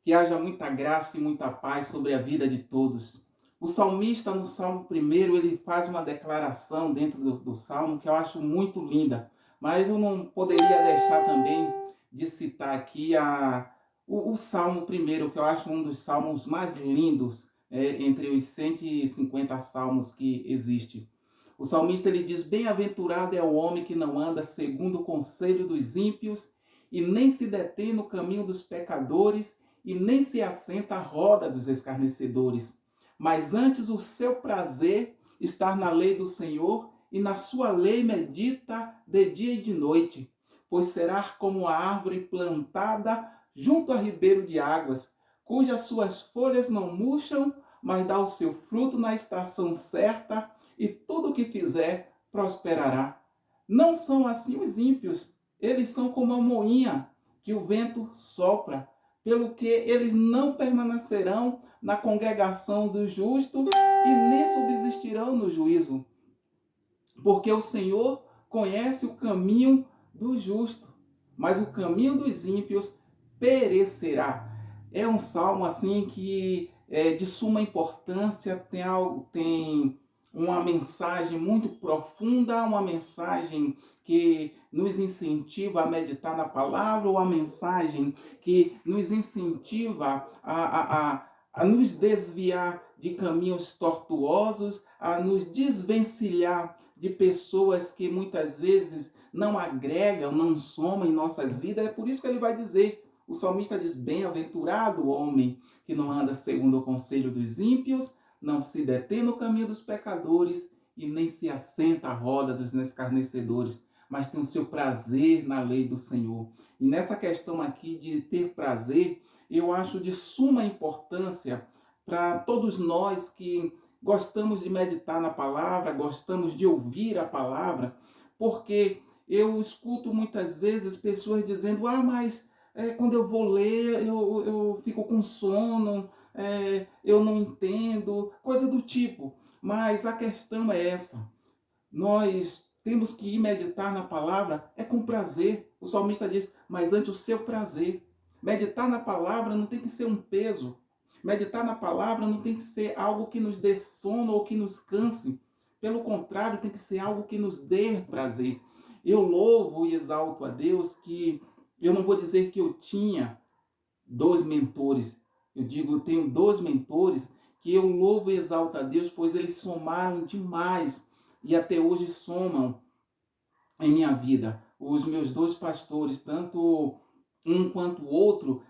Que haja muita graça e muita paz sobre a vida de todos. O salmista, no Salmo primeiro, ele faz uma declaração dentro do Salmo que eu acho muito linda, mas eu não poderia deixar também de citar aqui o Salmo primeiro, que eu acho um dos salmos mais lindos entre os 150 salmos que existe. O salmista ele diz: Bem-aventurado é o homem que não anda segundo o conselho dos ímpios, e nem se detém no caminho dos pecadores, e nem se assenta à roda dos escarnecedores. Mas antes o seu prazer está na lei do Senhor, e na sua lei medita de dia e de noite. Pois será como a árvore plantada junto a ribeiro de águas, cujas suas folhas não murcham, mas dá o seu fruto na estação certa, e tudo o que fizer prosperará. Não são assim os ímpios, eles são como a moinha que o vento sopra, pelo que eles não permanecerão na congregação do justo e nem subsistirão no juízo. Porque o Senhor conhece o caminho do justo, mas o caminho dos ímpios perecerá. É um salmo assim que é de suma importância, tem uma mensagem muito profunda, uma mensagem que nos incentiva a meditar na palavra, ou a mensagem que nos incentiva a nos desviar de caminhos tortuosos, a nos desvencilhar de pessoas que muitas vezes não agregam, não somam em nossas vidas. É por isso que ele vai dizer, o salmista diz: Bem-aventurado o homem que não anda segundo o conselho dos ímpios, não se detém no caminho dos pecadores e nem se assenta à roda dos escarnecedores, mas tem o seu prazer na lei do Senhor. E nessa questão aqui de ter prazer, eu acho de suma importância para todos nós que gostamos de meditar na palavra, gostamos de ouvir a palavra, porque eu escuto muitas vezes pessoas dizendo: mas quando eu vou ler, eu fico com sono, eu não entendo, coisa do tipo. Mas a questão é essa: nós temos que ir meditar na palavra com prazer. O salmista diz: mas ante o seu prazer. Meditar na palavra não tem que ser um peso. Meditar na palavra não tem que ser algo que nos dê sono ou que nos canse. Pelo contrário, tem que ser algo que nos dê prazer. Eu louvo e exalto a Deus que eu não vou dizer que eu tinha dois mentores. Eu digo, eu tenho dois mentores que eu louvo e exalto a Deus, pois eles somaram demais e até hoje somam em minha vida. Os meus dois pastores, tanto um quanto o outro,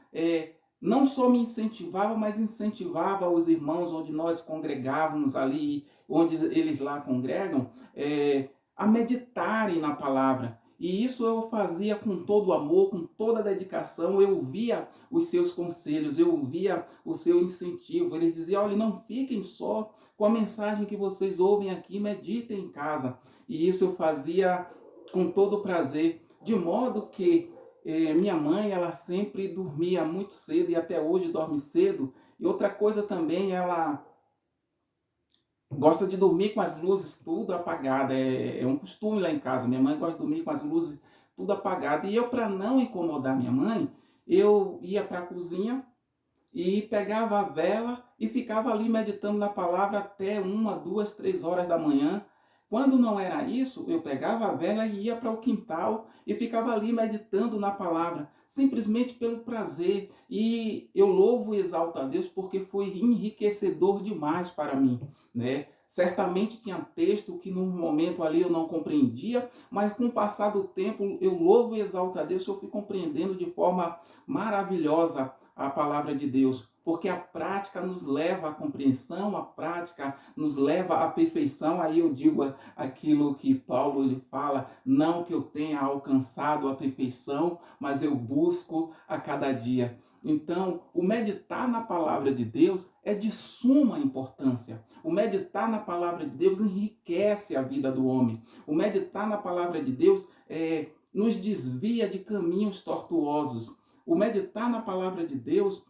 não só me incentivava, mas incentivava os irmãos onde nós congregávamos ali, onde eles lá congregam, a meditarem na palavra. E isso eu fazia com todo o amor, com toda a dedicação. Eu via os seus conselhos, eu via o seu incentivo. Eles diziam: olha, não fiquem só com a mensagem que vocês ouvem aqui, meditem em casa. E isso eu fazia com todo prazer, de modo que minha mãe, ela sempre dormia muito cedo e até hoje dorme cedo. E outra coisa também, ela gosta de dormir com as luzes tudo apagada. É um costume lá em casa. Minha mãe gosta de dormir com as luzes tudo apagada. E eu, para não incomodar minha mãe, eu ia para a cozinha e pegava a vela e ficava ali meditando na palavra até 1, 2, 3 horas da manhã. Quando não era isso, eu pegava a vela e ia para o quintal e ficava ali meditando na palavra, simplesmente pelo prazer. E eu louvo e exalto a Deus porque foi enriquecedor demais para mim, né? Certamente tinha texto que no momento ali eu não compreendia, mas com o passar do tempo eu louvo e exalto a Deus que eu fui compreendendo de forma maravilhosa a palavra de Deus, porque a prática nos leva à compreensão, a prática nos leva à perfeição. Aí eu digo aquilo que Paulo ele fala: não que eu tenha alcançado a perfeição, mas eu busco a cada dia. Então, o meditar na palavra de Deus é de suma importância. O meditar na palavra de Deus enriquece a vida do homem. O meditar na palavra de Deus nos desvia de caminhos tortuosos. O meditar na palavra de Deus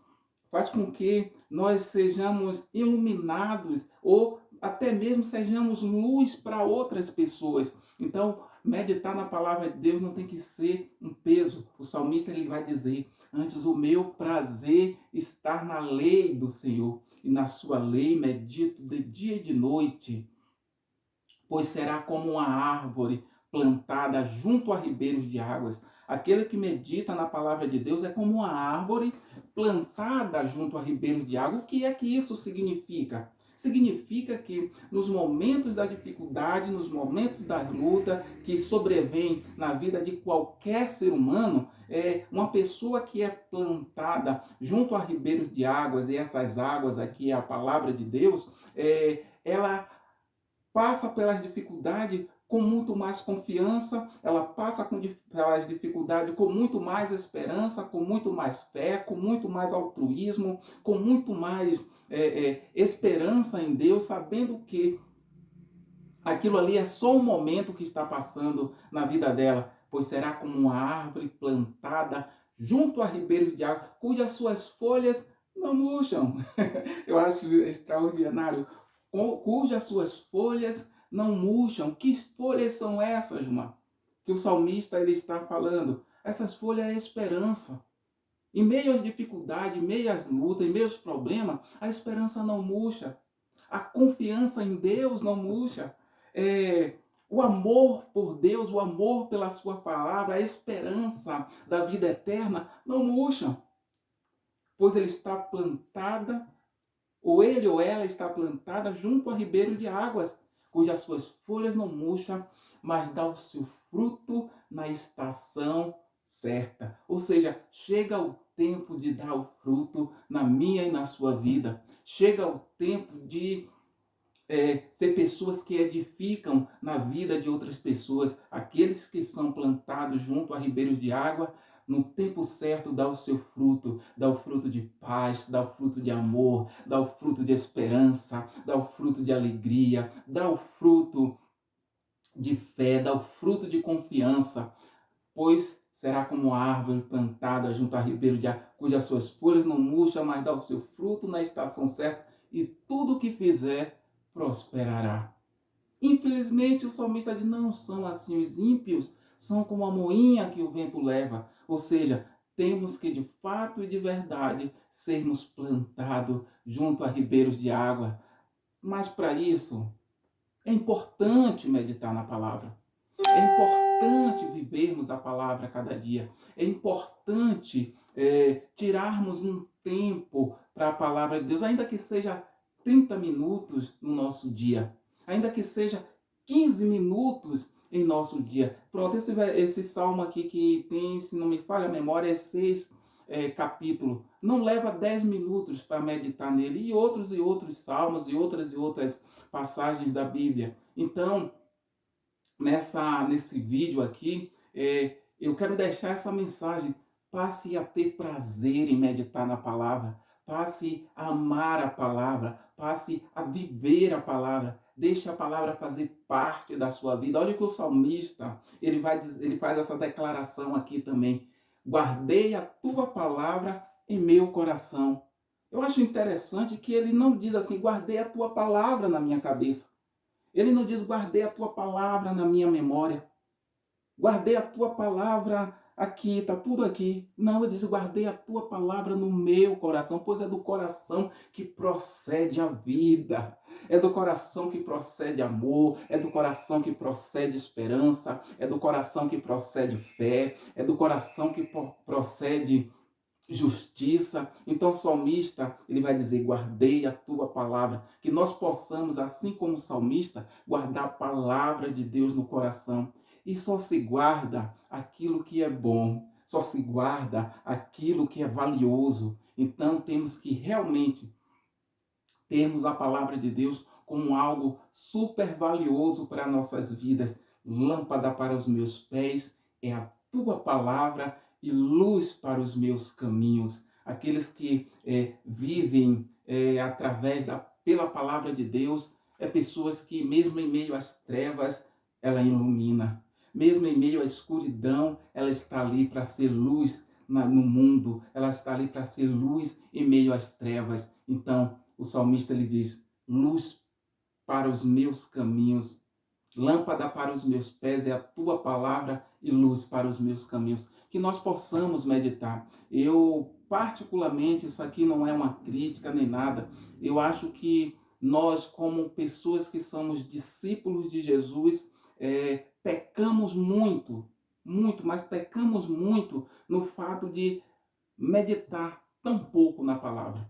faz com que nós sejamos iluminados ou até mesmo sejamos luz para outras pessoas. Então, meditar na palavra de Deus não tem que ser um peso. O salmista ele vai dizer: Antes, o meu prazer está na lei do Senhor, e na sua lei medito de dia e de noite, pois será como uma árvore plantada junto a ribeiros de águas. Aquele que medita na palavra de Deus é como uma árvore plantada junto a ribeiros de água. O que é que isso significa? Significa que nos momentos da dificuldade, nos momentos da luta que sobrevém na vida de qualquer ser humano, uma pessoa que é plantada junto a ribeiros de águas, e essas águas aqui é a palavra de Deus, ela passa pelas dificuldades com muito mais confiança, ela passa pelas dificuldades com muito mais esperança, com muito mais fé, com muito mais altruísmo, com muito mais esperança em Deus, sabendo que aquilo ali é só um momento que está passando na vida dela, pois será como uma árvore plantada junto a ribeiros de água, cujas suas folhas não murcham. Eu acho extraordinário. Cujas suas folhas não murcham. Que folhas são essas, irmã? Que o salmista ele está falando. Essas folhas é a esperança. Em meio às dificuldades, em meio às lutas, em meio aos problemas, a esperança não murcha. A confiança em Deus não murcha. O amor por Deus, o amor pela sua palavra, a esperança da vida eterna não murcham. Pois ele está plantada, ou ele ou ela está plantada junto a ribeiro de águas, cujas suas folhas não murcham, mas dá o seu fruto na estação certa. Ou seja, chega o tempo de dar o fruto na minha e na sua vida. Chega o tempo de ser pessoas que edificam na vida de outras pessoas. Aqueles que são plantados junto a ribeiros de água, no tempo certo dá o seu fruto, dá o fruto de paz, dá o fruto de amor, dá o fruto de esperança, dá o fruto de alegria, dá o fruto de fé, dá o fruto de confiança, pois será como a árvore plantada junto a ribeiro de água, cujas suas folhas não murcham, mas dá o seu fruto na estação certa, e tudo o que fizer prosperará. Infelizmente, o salmista diz, não são assim os ímpios, são como a moinha que o vento leva. Ou seja, temos que de fato e de verdade sermos plantados junto a ribeiros de água. Mas para isso, é importante meditar na palavra. É importante vivermos a palavra a cada dia. É importante tirarmos um tempo para a palavra de Deus, ainda que seja 30 minutos no nosso dia. Ainda que seja 15 minutos em nosso dia. Pronto, esse salmo aqui que tem, se não me falha a memória, é 6 capítulos. Não leva 10 minutos para meditar nele. E outros salmos e outras passagens da Bíblia. Então, nesse vídeo aqui, eu quero deixar essa mensagem. Passe a ter prazer em meditar na palavra. Passe a amar a palavra. Passe a viver a palavra. Deixe a palavra fazer parte da sua vida. Olha o que o salmista, ele faz essa declaração aqui também. Guardei a tua palavra em meu coração. Eu acho interessante que ele não diz assim, guardei a tua palavra na minha cabeça. Ele não diz, guardei a tua palavra na minha memória. Guardei a tua palavra aqui, está tudo aqui. Não, ele diz, guardei a tua palavra no meu coração, pois é do coração que procede a vida. É do coração que procede amor, é do coração que procede esperança, é do coração que procede fé, é do coração que procede justiça. Então o salmista, ele vai dizer, guardei a tua palavra, que nós possamos, assim como o salmista, guardar a palavra de Deus no coração. E só se guarda aquilo que é bom, só se guarda aquilo que é valioso. Então temos que realmente termos a palavra de Deus como algo super valioso para nossas vidas. Lâmpada para os meus pés é a tua palavra e luz para os meus caminhos. Aqueles que vivem pela palavra de Deus, pessoas que mesmo em meio às trevas, ela ilumina. Mesmo em meio à escuridão, ela está ali para ser luz no mundo. Ela está ali para ser luz em meio às trevas. Então, o salmista lhe diz, luz para os meus caminhos, lâmpada para os meus pés é a tua palavra e luz para os meus caminhos. que nós possamos meditar. Eu, particularmente, isso aqui não é uma crítica nem nada, eu acho que nós, como pessoas que somos discípulos de Jesus, pecamos muito, muito, mas pecamos muito no fato de meditar tão pouco na palavra,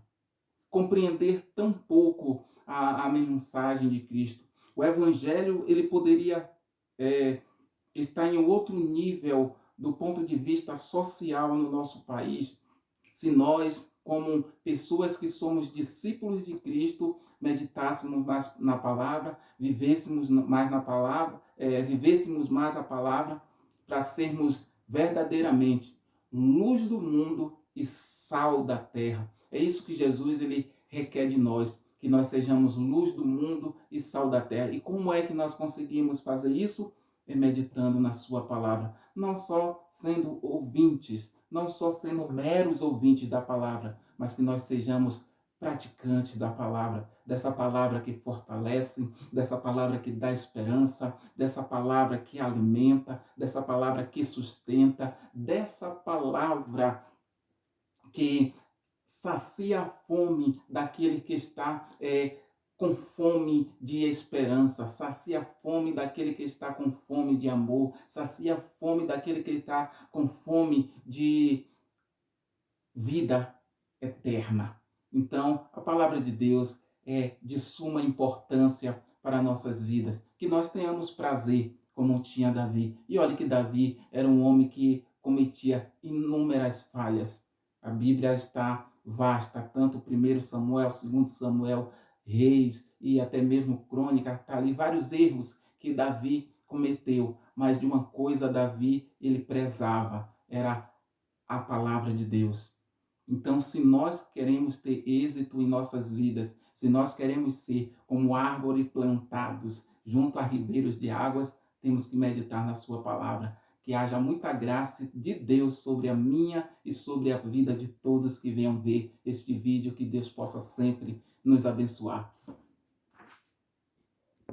compreender tão pouco a mensagem de Cristo. O Evangelho, ele poderia estar em outro nível do ponto de vista social no nosso país, se nós, como pessoas que somos discípulos de Cristo, meditássemos mais na palavra, vivêssemos mais na palavra, vivêssemos mais a palavra, para sermos verdadeiramente luz do mundo e sal da terra. É isso que Jesus ele requer de nós, que nós sejamos luz do mundo e sal da terra. E como é que nós conseguimos fazer isso? É meditando na sua palavra, não só sendo ouvintes, não só sendo meros ouvintes da palavra, mas que nós sejamos praticantes da palavra, dessa palavra que fortalece, dessa palavra que dá esperança, dessa palavra que alimenta, dessa palavra que sustenta, dessa palavra que sacia a fome daquele que está com fome de esperança, sacia a fome daquele que está com fome de amor, sacia a fome daquele que está com fome de vida eterna. Então, a palavra de Deus é de suma importância para nossas vidas. Que nós tenhamos prazer, como tinha Davi. E olha que Davi era um homem que cometia inúmeras falhas. A Bíblia está vasta, tanto o 1 Samuel, 2 Samuel, Reis e até mesmo Crônica, está ali vários erros que Davi cometeu. Mas de uma coisa Davi ele prezava, era a palavra de Deus. Então, se nós queremos ter êxito em nossas vidas, se nós queremos ser como árvore plantados junto a ribeiros de águas, temos que meditar na sua palavra. Que haja muita graça de Deus sobre a minha e sobre a vida de todos que venham ver este vídeo, que Deus possa sempre nos abençoar.